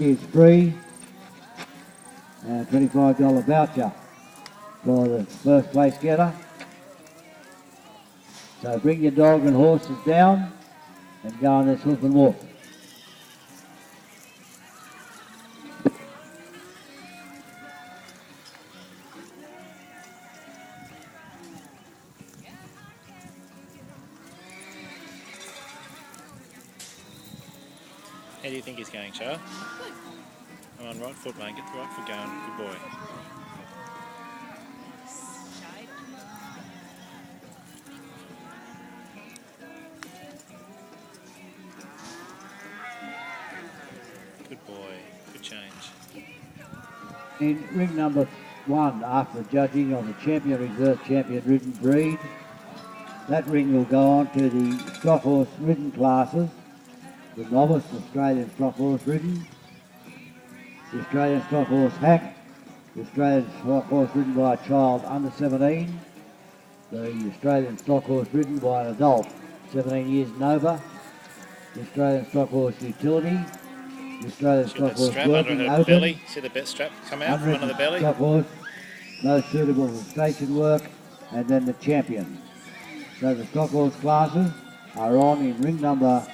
is free and a $25 voucher for the first place getter. So bring your dog and horses down and go on this hoof and walk. How do you think he's going, Char? Come on, right foot, mate. Get the right foot going. Good boy. Good boy. Good change. In ring number 1, after judging on the champion reserve champion ridden breed, that ring will go on to the stock horse ridden classes, the novice Australian stock horse ridden, the Australian stock horse hack, the Australian stock horse ridden by a child under 17, the Australian stock horse ridden by an adult 17 years and over, the Australian stock horse utility, the Australian See stock that horse strap under working her open, belly? See the bit strap come out from under the belly? stock horse, no suitable for station work, and then the champion. So the stock horse classes are on in ring number